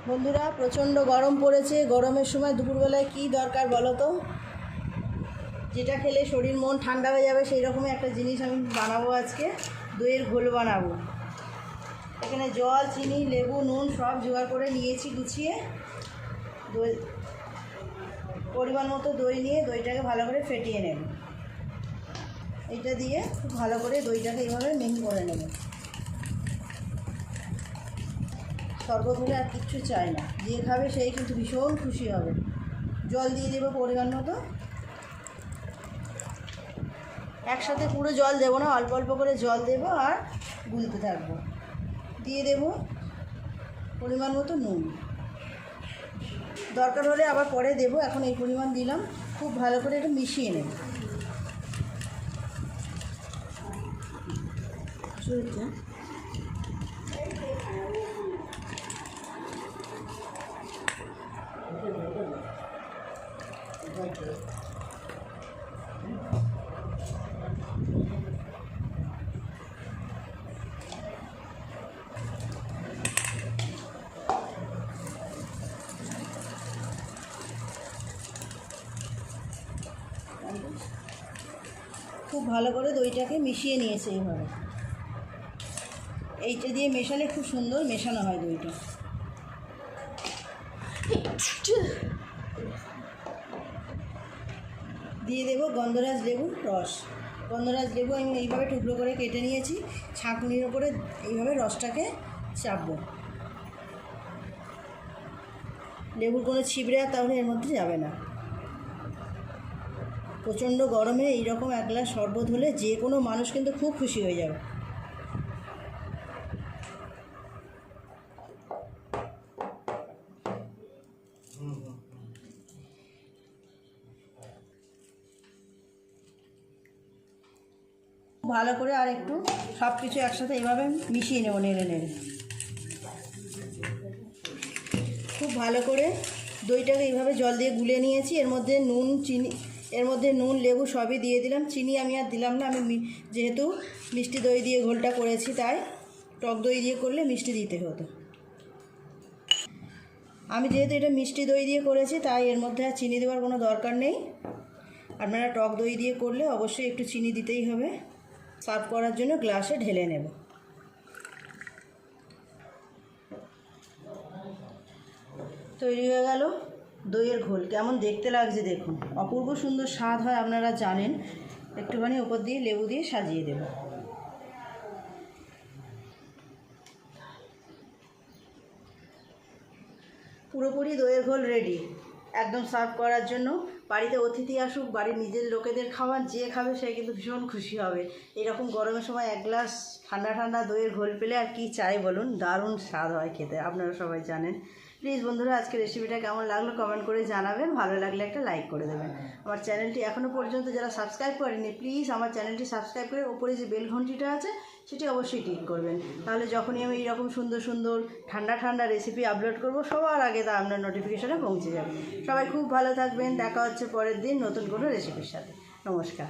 বন্ধুরা প্রচণ্ড গরম পড়েছে। গরমের সময় দুপুরবেলায় কী দরকার বলো তো? যেটা খেলে শরীর মন ঠান্ডা হয়ে যাবে সেই রকমই একটা জিনিস আমি বানাবো আজকে। দইয়ের ঘোল বানাবো। এখানে জল, চিনি, লেবু, নুন সব জোগাড় করে নিয়েছি গুছিয়ে। দই পরিমাণ মতো দই নিয়ে দইটাকে ভালো করে ফেটিয়ে নেব। এইটা দিয়ে খুব ভালো করে দইটাকে এইভাবে মিহি করে নেব। শরবত হলে আর কিচ্ছু চাই না, যে খাবে সেই কিন্তু ভীষণ খুশি হবে। জল দিয়ে দেবো পরিমাণ মতো। একসাথে পুরো জল দেবো না, অল্প অল্প করে জল দেবো আর গুলতে থাকবো। দিয়ে দেবো পরিমাণ মতো নুন, দরকার হলে আবার পরে দেবো, এখন এই পরিমাণ দিলাম। খুব ভালো করে এটা মিশিয়ে নেব। খুব ভালো করে দইটাকে মিশিয়ে নিয়েছে এইভাবে। এইটা দিয়ে মেশালে খুব সুন্দর মেশানো হয় দইটা। দিয়ে দেবো গন্ধরাজ লেবুর রস। গন্ধরাজ লেবু আমি এইভাবে টুকরো করে কেটে নিয়েছি। ছাঁকনির ওপরে এইভাবে রসটাকে চাপবো। লেবুর কোনো ছিবড়ে আর তাহলে এর মধ্যে যাবে না। প্রচণ্ড গরমে এইরকম এক গ্লাস শরবত হলে যে কোনো মানুষ কিন্তু খুব খুশি হয়ে যাবে। ভালো করে আর একটু সব কিছু একসাথে এইভাবে মিশিয়ে নেব, নেড়ে নেড়ে। খুব ভালো করে দইটাকে এইভাবে জল দিয়ে গুলে নিয়েছি। এর মধ্যে নুন, চিনি, এর মধ্যে নুন, লেবু সবই দিয়ে দিলাম। চিনি আমি আর দিলাম না, আমি যেহেতু মিষ্টি দই দিয়ে ঘোলটা করেছি তাই। টক দই দিয়ে করলে মিষ্টি দিতে হতো। আমি যেহেতু এটা মিষ্টি দই দিয়ে করেছি তাই এর মধ্যে আর চিনি দেওয়ার কোনো দরকার নেই। আপনারা টক দই দিয়ে করলে অবশ্যই একটু চিনি দিতেই হবে। সার্ভ করার জন্য গ্লাসে ঢেলে নেব। তৈরি হয়ে গেল দইয়ের ঘোল। কেমন দেখতে লাগছে দেখুন, অপূর্ব সুন্দর স্বাদ হয়, আপনারা জানেন। একটুখানি উপর দিয়ে লেবু দিয়ে সাজিয়ে দেব। পুরোপুরি দইয়ের ঘোল রেডি, একদম সার্ভ করার জন্য। বাড়িতে অতিথি আসুক, বাড়ির নিজের লোকেদের খাওয়ান, যে খাবে সে কিন্তু ভীষণ খুশি হবে। এরকম গরমের সময় এক গ্লাস ঠান্ডা ঠান্ডা দইয়ের ঘোল পেলে আর কি চাই বলুন। দারুণ স্বাদ হয় খেতে, আপনারা সবাই জানেন। প্লিজ বন্ধুরা আজকে রেসিপিটা কেমন লাগলো কমেন্ট করে জানাবেন। ভালো লাগলে একটা লাইক করে দেবেন। আমার চ্যানেলটি এখনও পর্যন্ত যারা সাবস্ক্রাইব করেনি প্লিজ আমার চ্যানেলটি সাবস্ক্রাইব করে ওপরে যে বেল ঘন্টিটা আছে সেটি অবশ্যই ক্লিক করবেন। তাহলে যখনই আমি এইরকম সুন্দর সুন্দর ঠান্ডা ঠান্ডা রেসিপি আপলোড করব সবার আগে তা আপনার নোটিফিকেশনে পৌঁছে যাবে। সবাই খুব ভালো থাকবেন। দেখা হচ্ছে পরের দিন নতুন কোনো রেসিপির সাথে। নমস্কার।